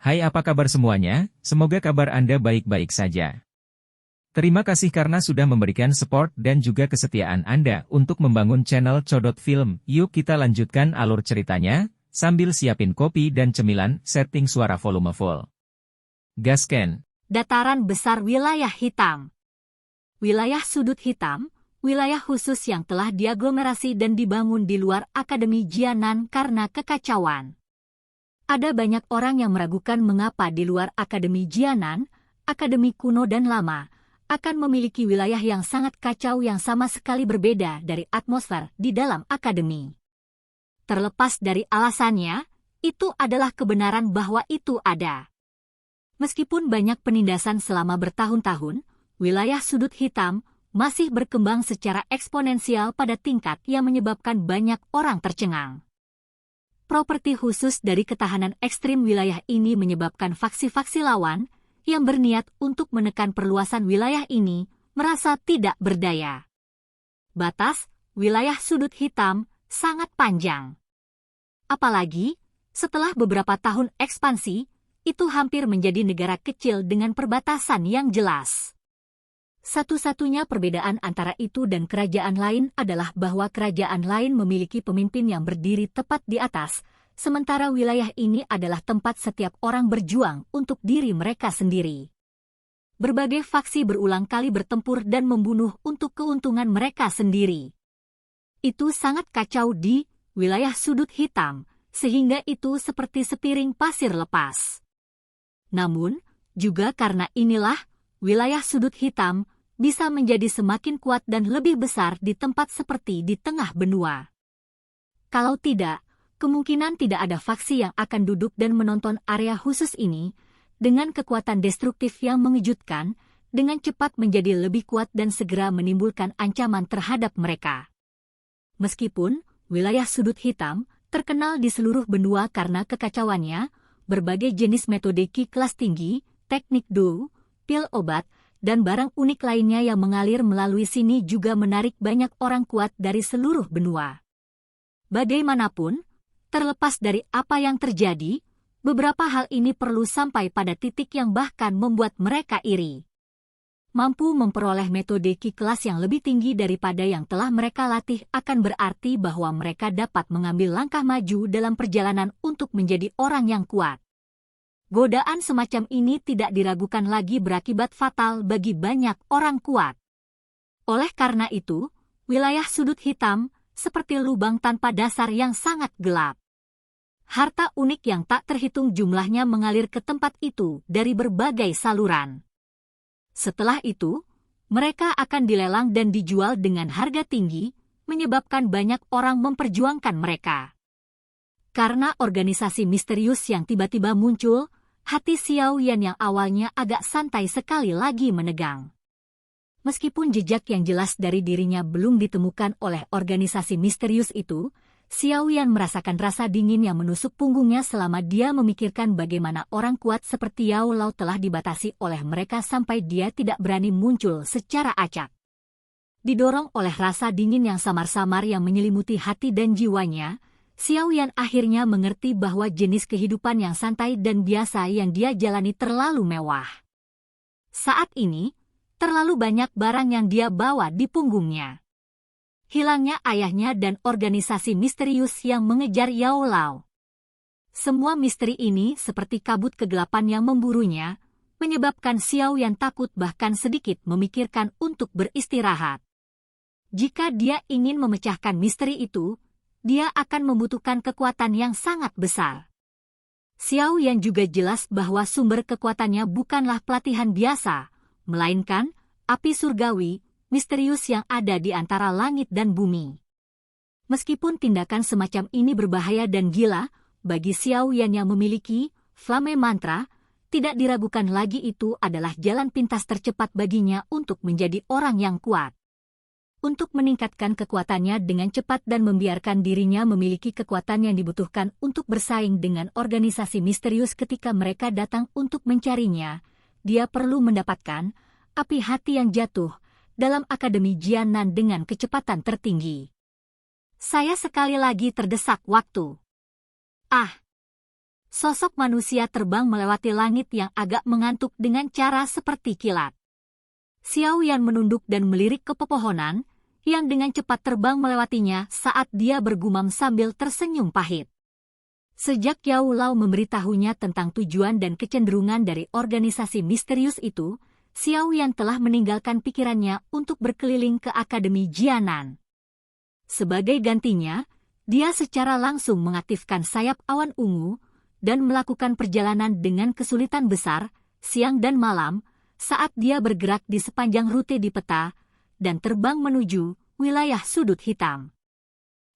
Hai, apa kabar semuanya? Semoga kabar Anda baik-baik saja. Terima kasih karena sudah memberikan support dan juga kesetiaan Anda untuk membangun channel Codot Film. Yuk kita lanjutkan alur ceritanya, sambil siapin kopi dan cemilan, setting suara volume full. Gasken. Dataran besar wilayah hitam. Wilayah sudut hitam, wilayah khusus yang telah diaglomerasi dan dibangun di luar Akademi Jianan karena kekacauan. Ada banyak orang yang meragukan mengapa di luar Akademi Jianan, akademi kuno dan lama, akan memiliki wilayah yang sangat kacau yang sama sekali berbeda dari atmosfer di dalam akademi. Terlepas dari alasannya, itu adalah kebenaran bahwa itu ada. Meskipun banyak penindasan selama bertahun-tahun, wilayah sudut hitam masih berkembang secara eksponensial pada tingkat yang menyebabkan banyak orang tercengang. Properti khusus dari ketahanan ekstrim wilayah ini menyebabkan faksi-faksi lawan yang berniat untuk menekan perluasan wilayah ini merasa tidak berdaya. Batas wilayah sudut hitam sangat panjang. Apalagi, setelah beberapa tahun ekspansi, itu hampir menjadi negara kecil dengan perbatasan yang jelas. Satu-satunya perbedaan antara itu dan kerajaan lain adalah bahwa kerajaan lain memiliki pemimpin yang berdiri tepat di atas, sementara wilayah ini adalah tempat setiap orang berjuang untuk diri mereka sendiri. Berbagai faksi berulang kali bertempur dan membunuh untuk keuntungan mereka sendiri. Itu sangat kacau di wilayah sudut hitam, sehingga itu seperti sepiring pasir lepas. Namun, juga karena inilah, wilayah sudut hitam bisa menjadi semakin kuat dan lebih besar di tempat seperti di tengah benua. Kalau tidak, kemungkinan tidak ada faksi yang akan duduk dan menonton area khusus ini, dengan kekuatan destruktif yang mengejutkan, dengan cepat menjadi lebih kuat dan segera menimbulkan ancaman terhadap mereka. Meskipun wilayah sudut hitam terkenal di seluruh benua karena kekacauannya, berbagai jenis metode Qi kelas tinggi, teknik Do, pil obat, dan barang unik lainnya yang mengalir melalui sini juga menarik banyak orang kuat dari seluruh benua. Bagaimanapun, terlepas dari apa yang terjadi, beberapa hal ini perlu sampai pada titik yang bahkan membuat mereka iri. Mampu memperoleh metode Qi kelas yang lebih tinggi daripada yang telah mereka latih akan berarti bahwa mereka dapat mengambil langkah maju dalam perjalanan untuk menjadi orang yang kuat. Godaan semacam ini tidak diragukan lagi berakibat fatal bagi banyak orang kuat. Oleh karena itu, wilayah sudut hitam seperti lubang tanpa dasar yang sangat gelap. Harta unik yang tak terhitung jumlahnya mengalir ke tempat itu dari berbagai saluran. Setelah itu, mereka akan dilelang dan dijual dengan harga tinggi, menyebabkan banyak orang memperjuangkan mereka. Karena organisasi misterius yang tiba-tiba muncul, hati Xiao Yan yang awalnya agak santai sekali lagi menegang. Meskipun jejak yang jelas dari dirinya belum ditemukan oleh organisasi misterius itu, Xiao Yan merasakan rasa dingin yang menusuk punggungnya selama dia memikirkan bagaimana orang kuat seperti Yao Lao telah dibatasi oleh mereka sampai dia tidak berani muncul secara acak. Didorong oleh rasa dingin yang samar-samar yang menyelimuti hati dan jiwanya, Xiao Yan akhirnya mengerti bahwa jenis kehidupan yang santai dan biasa yang dia jalani terlalu mewah. Saat ini, terlalu banyak barang yang dia bawa di punggungnya. Hilangnya ayahnya dan organisasi misterius yang mengejar Yao Lao. Semua misteri ini seperti kabut kegelapan yang memburunya, menyebabkan Xiao Yan takut bahkan sedikit memikirkan untuk beristirahat. Jika dia ingin memecahkan misteri itu, dia akan membutuhkan kekuatan yang sangat besar. Xiao Yan juga jelas bahwa sumber kekuatannya bukanlah pelatihan biasa, melainkan api surgawi, misterius yang ada di antara langit dan bumi. Meskipun tindakan semacam ini berbahaya dan gila, bagi Xiao Yan yang memiliki Flame Mantra, tidak diragukan lagi itu adalah jalan pintas tercepat baginya untuk menjadi orang yang kuat. Untuk meningkatkan kekuatannya dengan cepat dan membiarkan dirinya memiliki kekuatan yang dibutuhkan untuk bersaing dengan organisasi misterius ketika mereka datang untuk mencarinya, dia perlu mendapatkan api hati yang jatuh dalam Akademi Jianan dengan kecepatan tertinggi. Saya sekali lagi terdesak waktu. sosok manusia terbang melewati langit yang agak mengantuk dengan cara seperti kilat. Xiao Yan menunduk dan melirik ke pepohonan, yang dengan cepat terbang melewatinya saat dia bergumam sambil tersenyum pahit. Sejak Yao Lao memberitahunya tentang tujuan dan kecenderungan dari organisasi misterius itu, Xiao Yan telah meninggalkan pikirannya untuk berkeliling ke Akademi Jianan. Sebagai gantinya, dia secara langsung mengaktifkan sayap awan ungu dan melakukan perjalanan dengan kesulitan besar, siang dan malam, saat dia bergerak di sepanjang rute di peta dan terbang menuju wilayah sudut hitam.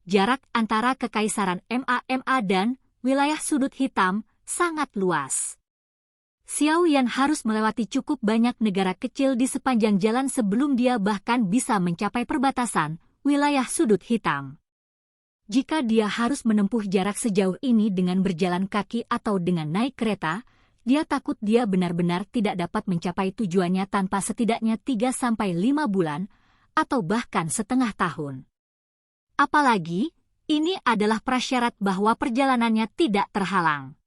Jarak antara Kekaisaran MAMA dan wilayah sudut hitam sangat luas. Xiao Yan harus melewati cukup banyak negara kecil di sepanjang jalan sebelum dia bahkan bisa mencapai perbatasan wilayah sudut hitam. Jika dia harus menempuh jarak sejauh ini dengan berjalan kaki atau dengan naik kereta, dia takut dia benar-benar tidak dapat mencapai tujuannya tanpa setidaknya 3-5 bulan, atau bahkan setengah tahun. Apalagi, ini adalah prasyarat bahwa perjalanannya tidak terhalang.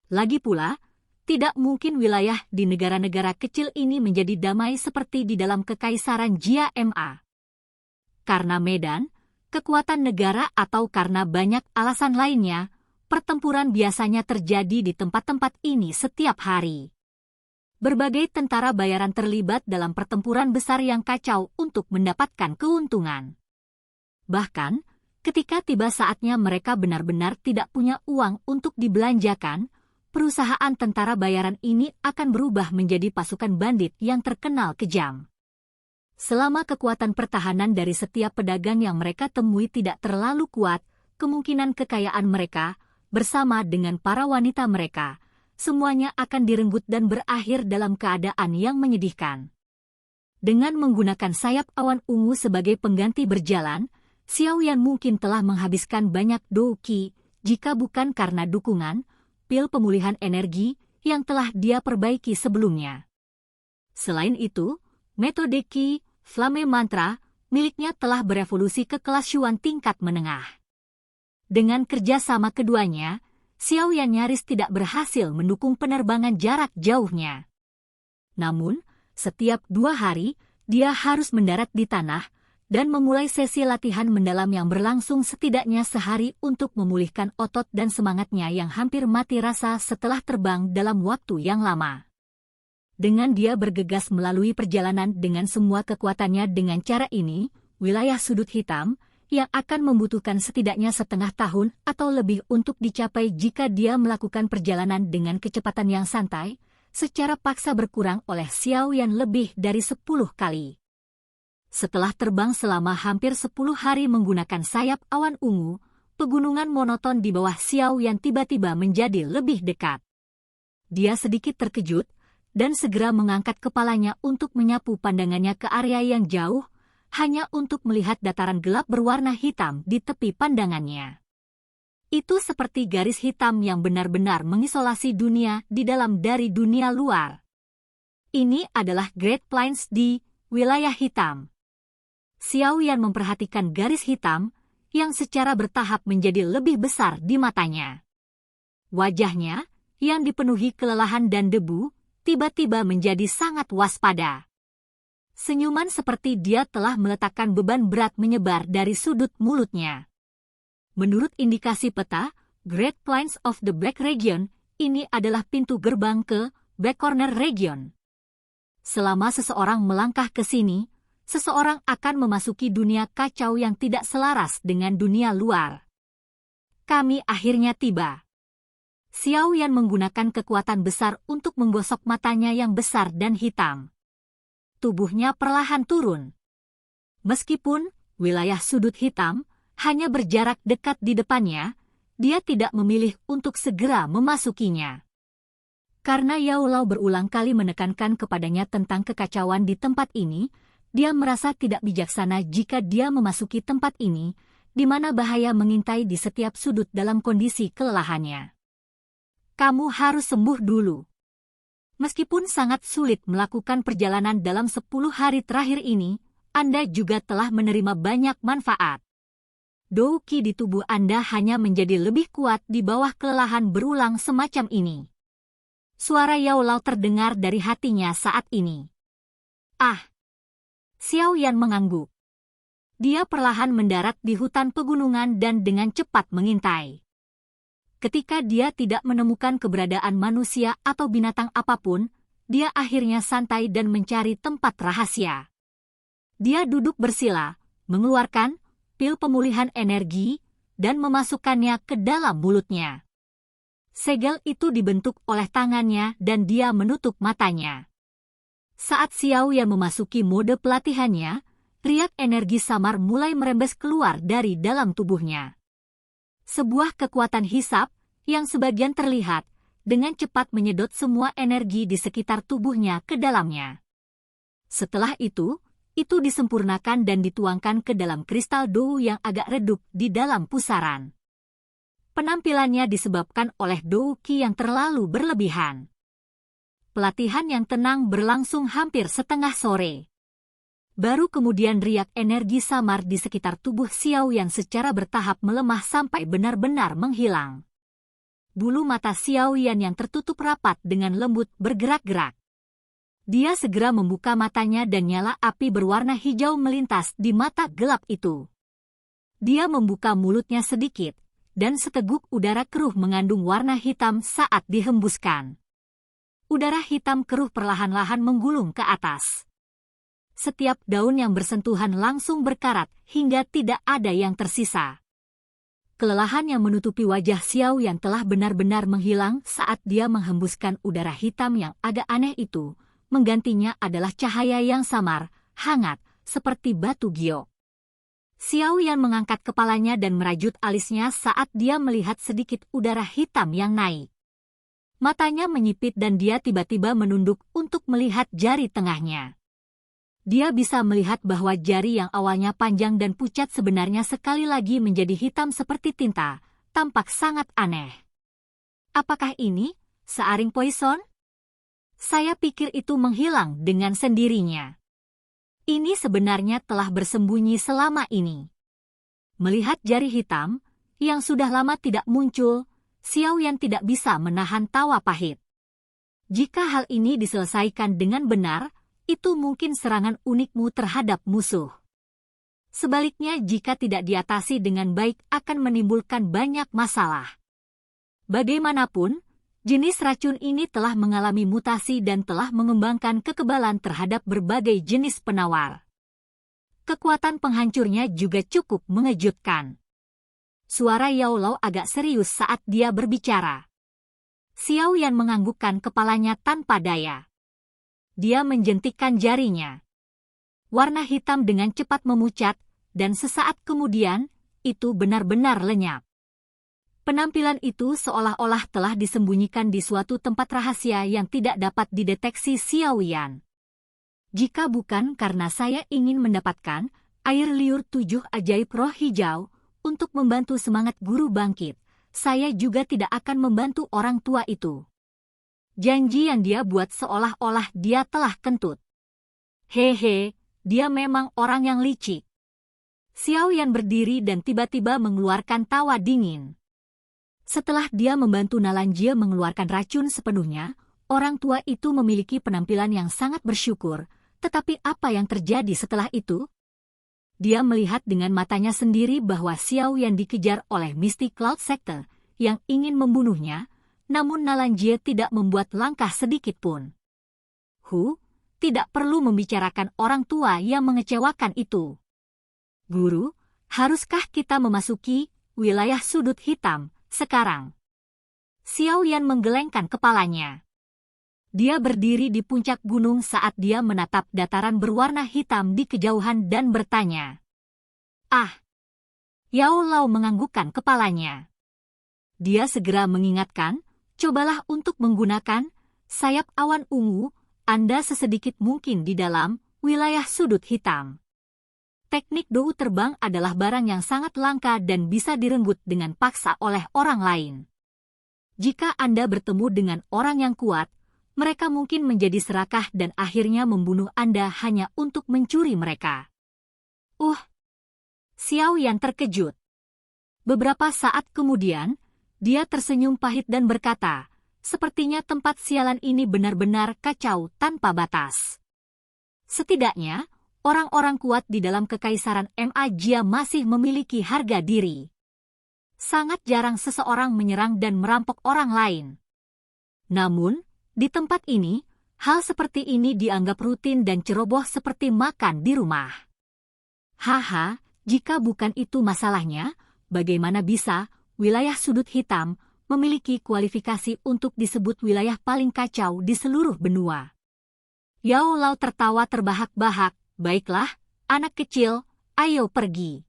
Lagi pula, tidak mungkin wilayah di negara-negara kecil ini menjadi damai seperti di dalam Kekaisaran Jia Ma. Karena medan, kekuatan negara atau karena banyak alasan lainnya, pertempuran biasanya terjadi di tempat-tempat ini setiap hari. Berbagai tentara bayaran terlibat dalam pertempuran besar yang kacau untuk mendapatkan keuntungan. Bahkan, ketika tiba saatnya mereka benar-benar tidak punya uang untuk dibelanjakan, perusahaan tentara bayaran ini akan berubah menjadi pasukan bandit yang terkenal kejam. Selama kekuatan pertahanan dari setiap pedagang yang mereka temui tidak terlalu kuat, kemungkinan kekayaan mereka, bersama dengan para wanita mereka, semuanya akan direnggut dan berakhir dalam keadaan yang menyedihkan. Dengan menggunakan sayap awan ungu sebagai pengganti berjalan, Xiao Yan mungkin telah menghabiskan banyak douqi, jika bukan karena dukungan, pil pemulihan energi, yang telah dia perbaiki sebelumnya. Selain itu, metode Qi, Flame Mantra, miliknya telah berevolusi ke kelas Xuan tingkat menengah. Dengan kerjasama keduanya, Xiao Yan nyaris tidak berhasil mendukung penerbangan jarak jauhnya. Namun, setiap 2 hari, dia harus mendarat di tanah dan memulai sesi latihan mendalam yang berlangsung setidaknya sehari untuk memulihkan otot dan semangatnya yang hampir mati rasa setelah terbang dalam waktu yang lama. Dengan dia bergegas melalui perjalanan dengan semua kekuatannya dengan cara ini, wilayah sudut hitam, yang akan membutuhkan setidaknya setengah tahun atau lebih untuk dicapai jika dia melakukan perjalanan dengan kecepatan yang santai, secara paksa berkurang oleh Xiao Yan lebih dari 10 kali. Setelah terbang selama hampir 10 hari menggunakan sayap awan ungu, pegunungan monoton di bawah Xiao Yan tiba-tiba menjadi lebih dekat. Dia sedikit terkejut, dan segera mengangkat kepalanya untuk menyapu pandangannya ke area yang jauh, hanya untuk melihat dataran gelap berwarna hitam di tepi pandangannya. Itu seperti garis hitam yang benar-benar mengisolasi dunia di dalam dari dunia luar. Ini adalah Great Plains di wilayah hitam. Xiao Yan memperhatikan garis hitam yang secara bertahap menjadi lebih besar di matanya. Wajahnya, yang dipenuhi kelelahan dan debu, tiba-tiba menjadi sangat waspada. Senyuman seperti dia telah meletakkan beban berat menyebar dari sudut mulutnya. Menurut indikasi peta, Great Plains of the Black Region, ini adalah pintu gerbang ke Black Corner Region. Selama seseorang melangkah ke sini, seseorang akan memasuki dunia kacau yang tidak selaras dengan dunia luar. Kami akhirnya tiba. Xiao Yan menggunakan kekuatan besar untuk menggosok matanya yang besar dan hitam. Tubuhnya perlahan turun. Meskipun wilayah sudut hitam hanya berjarak dekat di depannya, dia tidak memilih untuk segera memasukinya. Karena Yao Lao berulang kali menekankan kepadanya tentang kekacauan di tempat ini, dia merasa tidak bijaksana jika dia memasuki tempat ini, di mana bahaya mengintai di setiap sudut dalam kondisi kelelahannya. Kamu harus sembuh dulu. Meskipun sangat sulit melakukan perjalanan dalam 10 hari terakhir ini, Anda juga telah menerima banyak manfaat. Dou Qi di tubuh Anda hanya menjadi lebih kuat di bawah kelelahan berulang semacam ini. Suara Yao Lao terdengar dari hatinya saat ini. Ah! Xiao Yan mengangguk. Dia perlahan mendarat di hutan pegunungan dan dengan cepat mengintai. Ketika dia tidak menemukan keberadaan manusia atau binatang apapun, dia akhirnya santai dan mencari tempat rahasia. Dia duduk bersila, mengeluarkan pil pemulihan energi, dan memasukkannya ke dalam mulutnya. Segel itu dibentuk oleh tangannya dan dia menutup matanya. Saat Xiao Yan memasuki mode pelatihannya, riak energi samar mulai merembes keluar dari dalam tubuhnya. Sebuah kekuatan hisap, yang sebagian terlihat, dengan cepat menyedot semua energi di sekitar tubuhnya ke dalamnya. Setelah itu disempurnakan dan dituangkan ke dalam kristal Dou yang agak redup di dalam pusaran. Penampilannya disebabkan oleh Dou Qi yang terlalu berlebihan. Pelatihan yang tenang berlangsung hampir setengah sore. Baru kemudian riak energi samar di sekitar tubuh Xiao Yan secara bertahap melemah sampai benar-benar menghilang. Bulu mata Xiao Yan yang tertutup rapat dengan lembut bergerak-gerak. Dia segera membuka matanya dan nyala api berwarna hijau melintas di mata gelap itu. Dia membuka mulutnya sedikit, dan seteguk udara keruh mengandung warna hitam saat dihembuskan. Udara hitam keruh perlahan-lahan menggulung ke atas. Setiap daun yang bersentuhan langsung berkarat hingga tidak ada yang tersisa. Kelelahan yang menutupi wajah Xiao yang telah benar-benar menghilang saat dia menghembuskan udara hitam yang agak aneh itu, menggantinya adalah cahaya yang samar, hangat, seperti batu giok. Xiao Yan mengangkat kepalanya dan merajut alisnya saat dia melihat sedikit udara hitam yang naik. Matanya menyipit dan dia tiba-tiba menunduk untuk melihat jari tengahnya. Dia bisa melihat bahwa jari yang awalnya panjang dan pucat sebenarnya sekali lagi menjadi hitam seperti tinta, tampak sangat aneh. Apakah ini searing poison? Saya pikir itu menghilang dengan sendirinya. Ini sebenarnya telah bersembunyi selama ini. Melihat jari hitam, yang sudah lama tidak muncul, Xiao Yan tidak bisa menahan tawa pahit. Jika hal ini diselesaikan dengan benar, itu mungkin serangan unikmu terhadap musuh. Sebaliknya jika tidak diatasi dengan baik akan menimbulkan banyak masalah. Bagaimanapun, jenis racun ini telah mengalami mutasi dan telah mengembangkan kekebalan terhadap berbagai jenis penawar. Kekuatan penghancurnya juga cukup mengejutkan. Suara Yao Lao agak serius saat dia berbicara. Xiao Yan menganggukkan kepalanya tanpa daya. Dia menjentikkan jarinya. Warna hitam dengan cepat memucat, dan sesaat kemudian, itu benar-benar lenyap. Penampilan itu seolah-olah telah disembunyikan di suatu tempat rahasia yang tidak dapat dideteksi Xiao Yan. Jika bukan karena saya ingin mendapatkan air liur 7 ajaib roh hijau, untuk membantu semangat guru bangkit, saya juga tidak akan membantu orang tua itu. Janji yang dia buat seolah-olah dia telah kentut. Hehe, dia memang orang yang licik. Xiao Yan berdiri dan tiba-tiba mengeluarkan tawa dingin. Setelah dia membantu Nalanjie mengeluarkan racun sepenuhnya, orang tua itu memiliki penampilan yang sangat bersyukur, tetapi apa yang terjadi setelah itu? Dia melihat dengan matanya sendiri bahwa Xiao Yan dikejar oleh Misty Cloud Sector yang ingin membunuhnya, namun Nalanjie tidak membuat langkah sedikit pun. Tidak perlu membicarakan orang tua yang mengecewakan itu. Guru, haruskah kita memasuki wilayah sudut hitam sekarang? Xiao Yan menggelengkan kepalanya. Dia berdiri di puncak gunung saat dia menatap dataran berwarna hitam di kejauhan dan bertanya. Yao Lao menganggukkan kepalanya. Dia segera mengingatkan, cobalah untuk menggunakan sayap awan ungu Anda sesedikit mungkin di dalam wilayah sudut hitam. Teknik Dou terbang adalah barang yang sangat langka dan bisa direnggut dengan paksa oleh orang lain. Jika Anda bertemu dengan orang yang kuat, mereka mungkin menjadi serakah dan akhirnya membunuh Anda hanya untuk mencuri mereka. Xiao Yan terkejut. Beberapa saat kemudian, dia tersenyum pahit dan berkata, sepertinya tempat sialan ini benar-benar kacau tanpa batas. Setidaknya, orang-orang kuat di dalam kekaisaran Magia masih memiliki harga diri. Sangat jarang seseorang menyerang dan merampok orang lain. Namun, di tempat ini, hal seperti ini dianggap rutin dan ceroboh seperti makan di rumah. Haha, jika bukan itu masalahnya, bagaimana bisa wilayah sudut hitam memiliki kualifikasi untuk disebut wilayah paling kacau di seluruh benua? Yao Lao tertawa terbahak-bahak, baiklah, anak kecil, ayo pergi.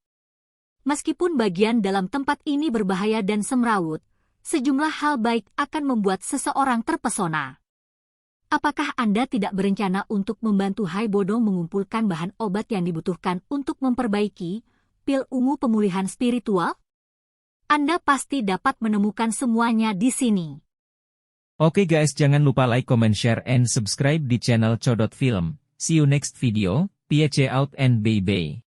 Meskipun bagian dalam tempat ini berbahaya dan semrawut, sejumlah hal baik akan membuat seseorang terpesona. Apakah Anda tidak berencana untuk membantu Hai Bodong mengumpulkan bahan obat yang dibutuhkan untuk memperbaiki pil ungu pemulihan spiritual? Anda pasti dapat menemukan semuanya di sini. Oke guys, jangan lupa like, comment, share, and subscribe di channel Codot Film. See you next video, peace out and bye-bye.